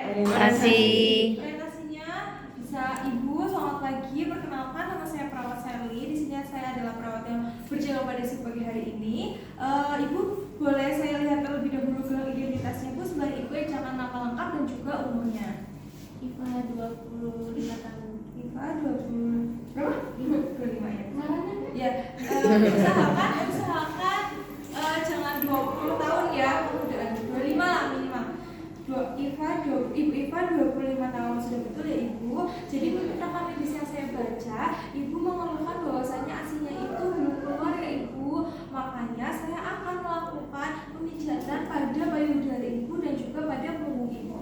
Orientasi. Orientasinya bisa Ibu, selamat pagi. Perkenalkan, nama saya Perawat Sherly. Di sini saya adalah perawat yang berjaga pada si pagi hari ini. Ibu, boleh saya lihat terlebih dahulu ke identitasnya Bu, sembari Ibu jangan nama lengkap dan juga umurnya. Iva 25 tahun. Iva 20 berapa? 25 ya. Mana? Ya, usahakan jangan 20 tahun ya, udah 25 lah minimal. Ibu Iva 25 tahun, sudah betul ya Ibu. Jadi menurut rekam medis yang saya baca, Ibu mengeluhkan bahwasannya asinya itu belum keluar ya Ibu. Makanya saya akan melakukan pemijatan pada payudara Ibu dan juga pada punggung Ibu.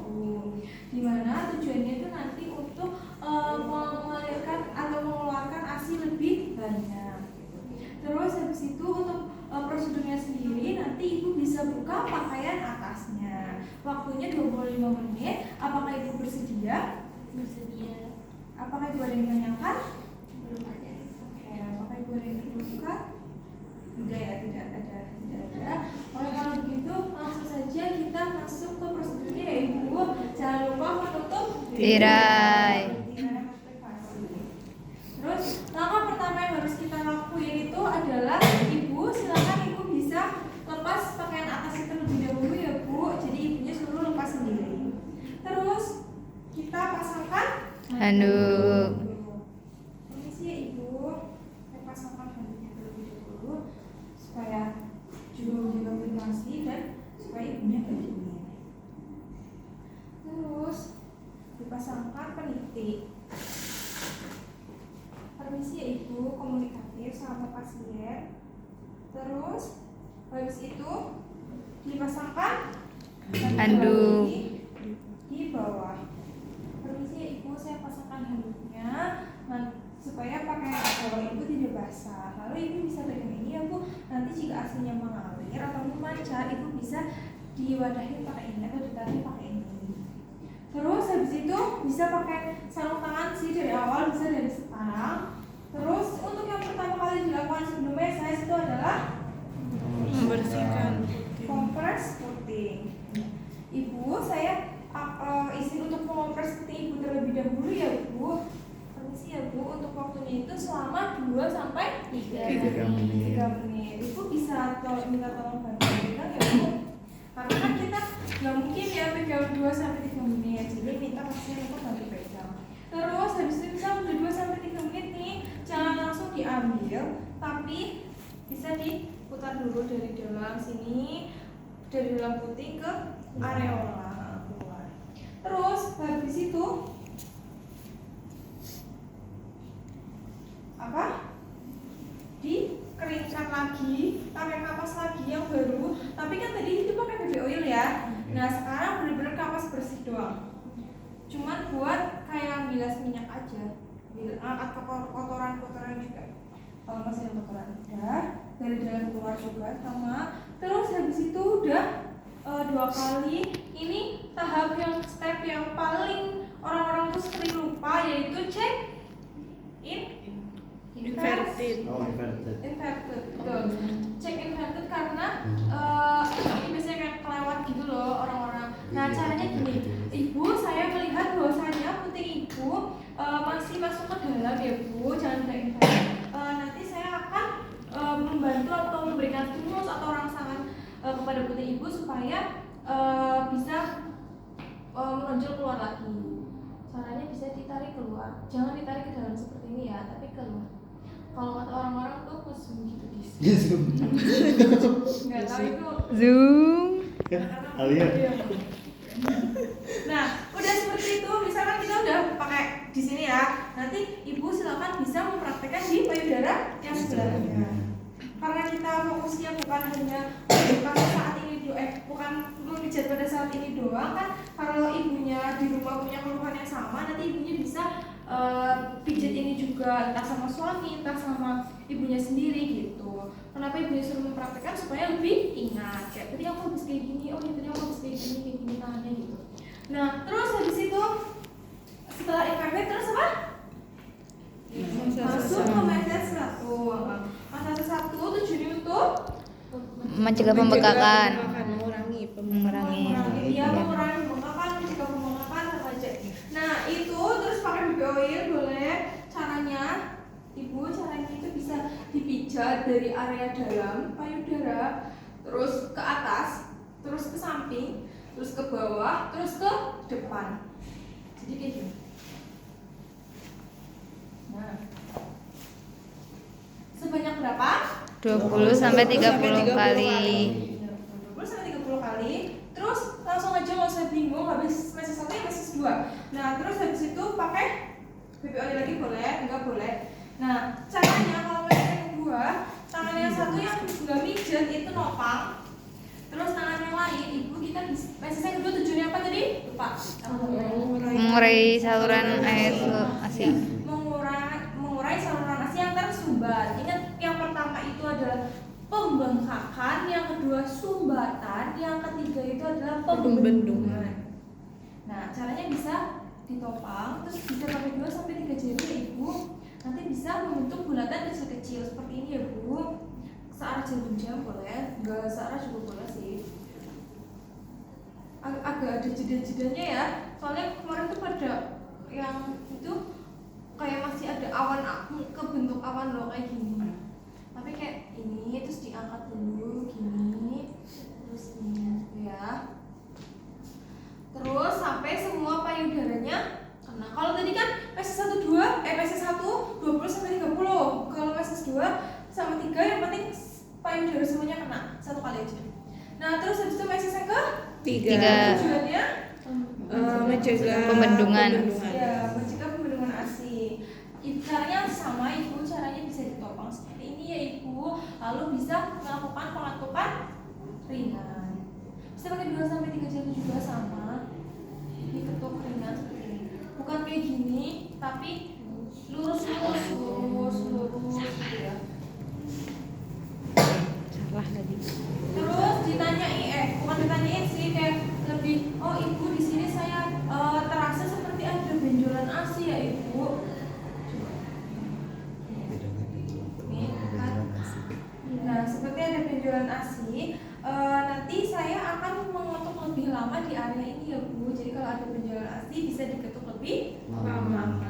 Dimana tujuannya itu nanti untuk melahirkan atau mengeluarkan ASI lebih banyak. Terus habis itu untuk prosedurnya sendiri nanti Ibu bisa buka pakaian atasnya. Waktunya 25 menit. Apakah Ibu bersedia? Bersedia. Apakah Ibu ada yang menanyakan? Belum ada. Oke, apakah Ibu ada yang dibuka? Tidak ya, tidak ada. Oke, kalau begitu langsung saja kita masuk ke prosedurnya ya Ibu. Jangan lupa menutup Tirai. Terus langkah pertama yang harus kita lakuin itu adalah Ibu, silakan Ibu bisa lepas pakaian atas terlebih dahulu ya Bu. Jadi Ibunya suruh lepas sendiri. Terus kita pasangkan Handuk. Permisi ya Ibu, saya pasangkan handuknya terlebih dahulu supaya juga menjaga privasi dan supaya Ibunya nggak dingin. Terus dipasangkan peniti. Permisi ya Ibu, komunikatif sama pasien. Terus habis itu dipasangkan Handuk di bawah. Permisi ya Ibu, saya pasangkan handuknya supaya pakaian bawah Ibu tidak basah. Lalu Ibu bisa pegang ini ya Bu. Nanti jika asinya mengalir atau memancar, Ibu bisa diwadahin pakai ini atau ditarik pakai ini. Terus habis itu bisa pakai sarung tangan sih dari awal, bisa dari sekarang. Terus untuk yang pertama kali dilakukan sebelum messes itu adalah membersihkan kompres puting. Ibu, saya izin untuk mengompres puting Ibu terlebih dahulu ya Bu. Permisi ya Bu, untuk waktunya itu selama 2 sampai 3 menit. Ibu bisa minta tolong bantu bilang ya Bu. Karena kan kita nggak mungkin ya pegang 2 sampai 3 menit. Jadi minta pasien untuk bantu pegang. Terus habis itu bisa udah 2 sampai 3 menit nih, jangan langsung diambil, tapi bisa diputar dulu dari dalam sini, dari dalam puting ke areola keluar. Terus habis itu dikeringkan lagi, pakai kapas lagi yang baru. Tapi kan tadi itu pakai baby oil ya. Nah sekarang benar-benar kapas bersih doang. Cuman buat kayak bilas minyak aja, angkat kotoran juga. Kalau masih ada kotoran udah dari dalam keluar juga sama. Terus habis itu udah 2 kali. Ini tahap yang step yang paling orang-orang tuh sering lupa, yaitu cek inverted. Betul. Cek inverted karena ini biasanya kayak kelewat gitu loh orang-orang. Nah caranya gini, Ibu, saya melihat bahwasanya puting Ibu masih masuk ke dalam ya Bu, jangan tidak inverted. Nanti saya akan membantu atau memberikan stimulus atau rangsangan kepada puting Ibu supaya bisa menonjol keluar lagi. Caranya bisa ditarik keluar, jangan ditarik ke dalam seperti ini ya, tapi keluar. Kalau kata orang-orang tuh zoom gitu di sini. Nggak tahu itu. zoom. Alia. Nah, udah seperti itu. Misalkan kita udah pakai di sini ya. Nanti Ibu silakan bisa mempraktekkan di payudara yang sebelahnya. Karena kita fokusnya bukan hanya saat ini bukan memijat pada saat ini doang kan. Kalau ibunya di rumah punya keluhan yang sama, nanti ibunya bisa pijat ini juga entah sama suami, entah sama ibunya sendiri gitu. Kenapa ibunya suruh mempraktekkan supaya lebih ingat. Kayak tadi aku habis kayak gini, oh tadi aku habis kayak gini tangannya gitu. Nah, terus habis itu setelah inverted terus apa? Masuk ke message 1. Message 1 tujuannya untuk Mencegah pembekakan. mengurangi Mengurangi. Iya, mengurangi pembekakan, mencegah pembekakan pijat dari area dalam payudara, terus ke atas, terus ke samping, terus ke bawah, terus ke depan. Jadi kayak gini. Nah, sebanyak berapa? 20 sampai 30 kali. 20 sampai 30 kali. Terus langsung aja, nggak usah bingung, habis meses 1 ya meses 2. Nah, terus habis itu pakai BPO lagi boleh, enggak boleh. Nah, caranya kalau meses yang kedua, tangan yang satu yang nggak mijet itu nopang. Terus tangan yang lain, ibu kita meses yang kedua tujuannya apa tadi? Lupa. Mengurai saluran air ASI. Mengurai saluran ASI yang tersumbat. Ingat, yang pertama itu adalah pembengkakan, yang kedua sumbatan, yang ketiga itu adalah pembendungan. Nah, caranya bisa ditopang, terus bisa pakai 2 sampai 3 jari ya ibu. Nanti bisa membentuk bulatan kecil-kecil seperti ini ya bu. Searah jam boleh, enggak searah juga boleh sih. Agak ada jeda-jedanya ya, soalnya kemarin tuh pada yang itu kayak masih ada awan, kebentuk awan loh kayak gini. Tapi kayak ini terus diangkat dulu gini, terus ini ya. Terus sampai semua payudaranya kena. Kalau tadi kan meses 1 20 sampai 30. Kalau meses 2 sama 3 yang penting payudara semuanya kena satu kali aja. Nah, terus habis itu meses yang ke 3. tujuannya mencegah Pembendungan. ya, mencegah pembendungan ASI. Caranya sama ibu, caranya bisa ditopang seperti ini ya ibu. Lalu bisa melakukan pengatupan ringan. Bisa pakai 2 sampai 3 jari juga sama. Diketuk ringan seperti ini. Bukan kayak gini, tapi lurus gitu ya. salah tadi. Terus ditanyai, bukan ditanyain sih, kayak lebih, oh ibu di sini saya terasa seperti ada benjolan ASI ya ibu. Nih, kan? Nah, seperti ada benjolan ASI, nanti saya akan mengetuk lebih lama di area ini ya bu. Jadi kalau ada benjolan ASI bisa diketuk lebih lama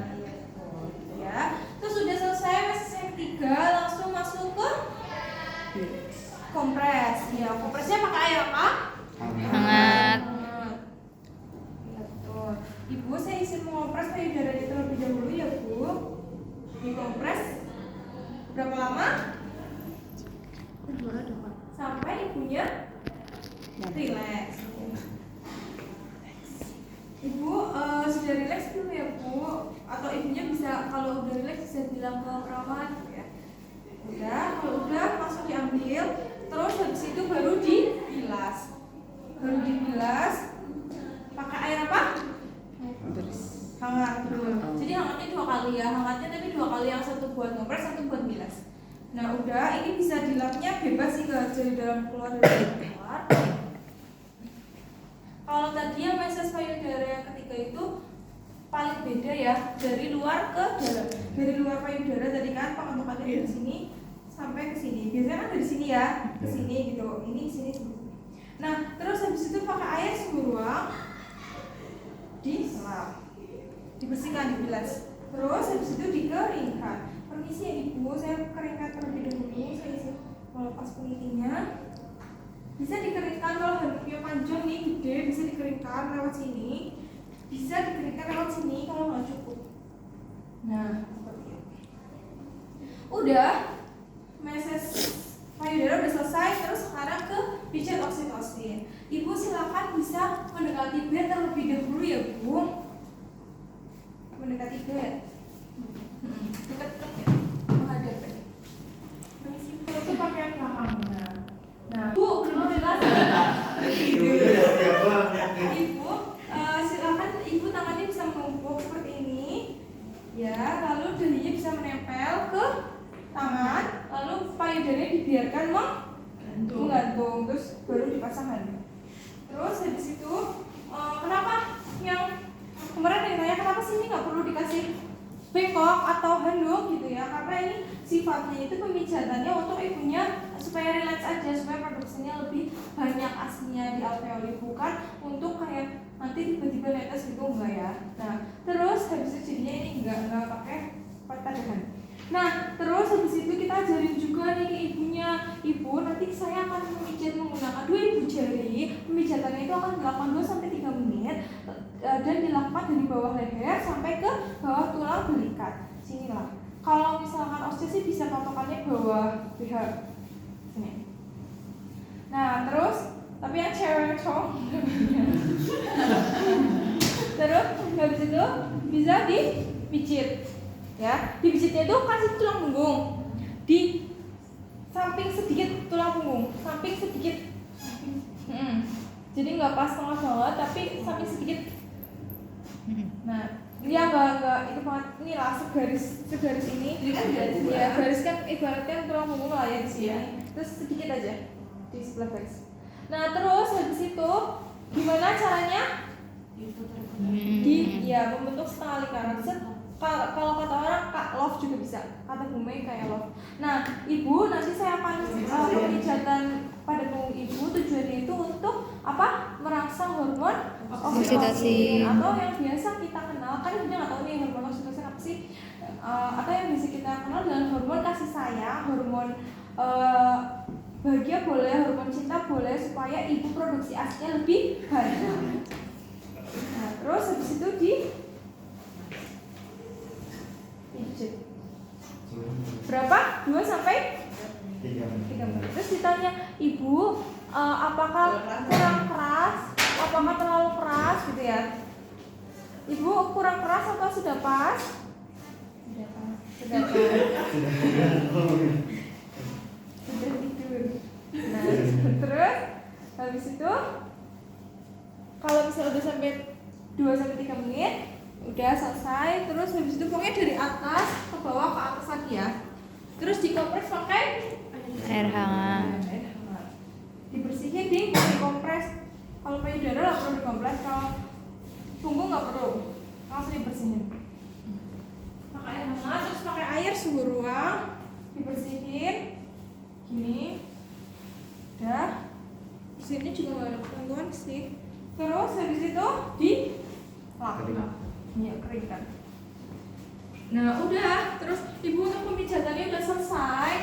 ya. Terus sudah selesai meses yang 3, langsung masuk ke kompres. Ya, kompresnya pakai air apa? Hangat. Ya, betul. Ibu, saya izin mengompres payudaranya terlebih dahulu ya bu. Dikompres berapa lama? Sampai ibunya relax. Ibu sudah relax belum ya bu? Atau ibunya bisa, kalau udah relax bisa bilang ke perawat ya. Udah, kalau udah langsung diambil. Terus habis itu baru dibilas. Pakai air apa? Hangat. Jadi hangatnya 2 kali ya. Hangatnya tapi 2 kali, yang satu buat ngompres, satu buat bilas. Nah udah, ini bisa dilapnya bebas sih, nggak dari dalam keluar dari luar. Kalau tadi yang meses payudara yang ketiga itu paling beda ya, dari luar ke dalam. Dari luar payudara tadi kan pengentukannya dari sini sampai ke sini. Biasanya kan dari sini ya, ke sini gitu. Ini sini. Nah, terus habis itu pakai air sumber ruang, diselap, dibersihkan, dibilas. Terus habis itu dikeringkan. Permisi ya ibu, saya keringkan terlebih dahulu. Saya isi melepas penitinya. Bisa dikeringkan kalau handuknya panjang nih, gede, bisa dikeringkan lewat sini. Bisa dikeringkan lewat sini kalau nggak cukup. Nah, seperti itu. Udah, meses payudara udah selesai. Terus sekarang ke pijat oksitosin. Ibu silakan bisa mendekati bed terlebih dahulu ya bu. Mendekati bed. Dekat-dekat ya, menghadap bed. Permisi bu, itu pakaian belakangnya. Nah, bu, belum jelas. Ibu, silakan ibu tangannya bisa menumpuk seperti ini, ya. Lalu darinya bisa menempel ke tangan, lalu payudaranya dibiarkan menggantung, terus baru dipasang. Terus habis itu, kenapa yang kemarin yang tanya kenapa sih ini nggak perlu dikasih bengkok atau handuk gitu ya? Karena ini sifatnya itu pemijatannya untuk ibunya supaya relax aja, supaya produksinya lebih banyak asinya di alveoli, bukan untuk kayak nanti tiba-tiba netes gitu, enggak ya. Nah, terus habis itu jadinya ini enggak pakai patahan. Nah, terus habis itu kita ajarin juga nih saya akan memijat menggunakan 2 ibu jari. Pemijatannya itu akan dilakukan 2 sampai 3 menit dan dilakukan dari bawah leher sampai ke bawah tulang belikat. Sinilah. Kalau misalkan OSCE sih bisa patokannya bawah BH. Sini. Nah, terus tapi yang cewek cowok terus habis itu bisa dipijit ya. Dipijitnya itu kasih tulang punggung di samping sedikit tulang punggung, samping sedikit. Jadi nggak pas tengah banget tapi samping sedikit. Nah, dia nggak itu banget, ini lah segaris ini. Ini kan garis ya, garis kan ibaratnya tulang punggung lah ya di sini. Terus sedikit aja di sebelah garis. Nah, terus habis itu gimana caranya? Ya membentuk setengah lingkaran. Kalau kata orang kak love juga bisa, kata Bume kayak love. Nah, ibu nanti saya akan pemijatan pada punggung ibu, tujuannya itu untuk apa? Merangsang hormon oksitosin atau yang biasa kita kenal, kan kita nggak tahu nih hormon oksitosin apa sih, atau yang bisa kita kenal dengan hormon kasih sayang, hormon bahagia boleh, hormon cinta boleh, supaya ibu produksi asinya lebih banyak. Nah, terus habis itu pijit. Berapa? 2 sampai 3 menit. Terus ditanya, ibu apakah kurang keras? Apakah terlalu keras gitu ya? Ibu kurang keras atau sudah pas? Sudah pas. Sudah tidur. Nah, terus habis itu kalau misalnya udah sampai 2 sampai 3 menit udah selesai. Terus habis itu pokoknya dari atas ke bawah ke atas lagi ya. Terus dikompres pakai Air hangat. Dibersihin dikompres. Kalau payudara nggak perlu dikompres, kalau punggung nggak perlu, langsung dibersihin. Pakai air hangat, terus pakai air suhu ruang, dibersihin. Gini, udah. Sini juga nggak ada ketentuan sih. Terus habis itu lap, ya keringkan. Nah udah, terus ibu untuk pemijatannya udah selesai.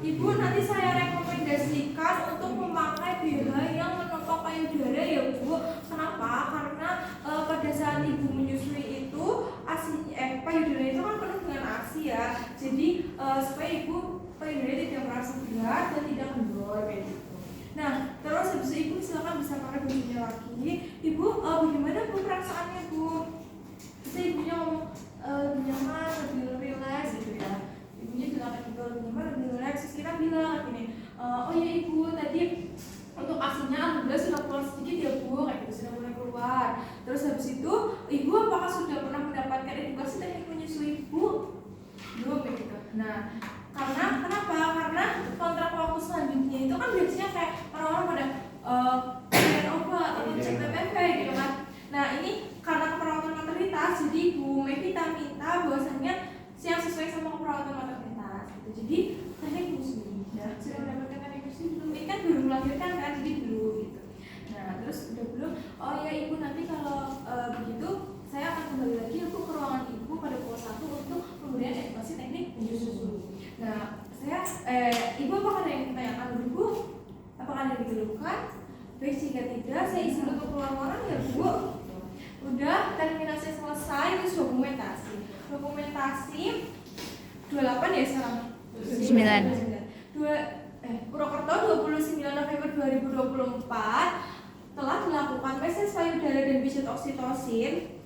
Ibu nanti saya rekomendasikan untuk memakai BH yang menopang payudara ya Bu. Kenapa? Karena pada saat ibu menyusui itu payudara itu kan penuh dengan ASI ya. Jadi supaya ibu payudara tidak merasa berat dan tidak kendor kayak gitu. Nah, terus habis itu ibu silakan bisa pakai bajunya lagi. Ibu bagaimana Bu perasaannya Bu? Bisa ibunya ngomong lebih nyaman, lebih rileks gitu ya. Ibunya juga akan juga lebih nyaman, lebih rileks. Terus kita bilang gini, oh ya ibu tadi untuk asinya alhamdulillah sudah keluar sedikit ya Bu, kayak gitu sudah mulai keluar. Terus habis itu ibu apakah sudah pernah mendapatkan edukasi teknik menyusui Bu? Belum gitu. Nah, kenapa? Karena kontrak waktu selanjutnya itu kan biasanya kayak orang-orang pada pengen obat atau cek PPV gitu kan. Nah ini karena keperawatan maternitas, jadi Bu Mevita minta bahwasannya yang sesuai sama keperawatan maternitas gitu. Jadi teknik menyusui. Nah, sudah mendapatkan teknik menyusui belum? Ini kan baru melahirkan kan, jadi belum gitu. Nah terus udah belum? Oh ya ibu nanti kalau begitu saya akan kembali lagi ke ruangan ibu pada pukul 1 untuk pemberian edukasi teknik menyusui. Nah, ibu apakah ada yang ditanyakan dulu Bu? Apakah ada yang dikeluhkan? Baik, jika tidak, saya isi untuk keluar ya Bu. Udah, terminasi selesai, terus dokumentasi. Dokumentasi 28 ya sekarang? 9. Purwokerto 29 November 2024 telah dilakukan tes payudara dan pijat oksitosin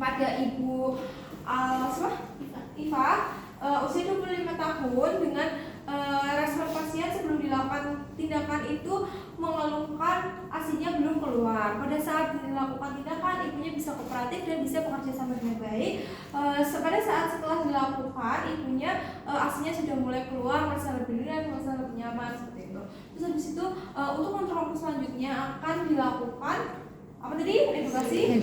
pada Ibu Iva usia 25 tahun dengan respon pasien sebelum dilakukan tindakan itu mengeluhkan asinya belum keluar. Pada saat dilakukan tindakan ibunya bisa kooperatif dan bisa bekerja sama dengan baik. Pada saat setelah dilakukan ibunya asinya sudah mulai keluar, merasa lebih ringan, merasa lebih nyaman seperti itu. Terus habis itu untuk kontrol selanjutnya akan dilakukan apa tadi? Edukasi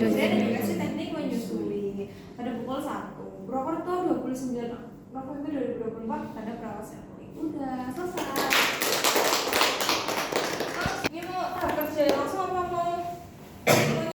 teknik menyusui pada pukul 1. Purwokerto 29 November 2024 pada perawat udah selesai.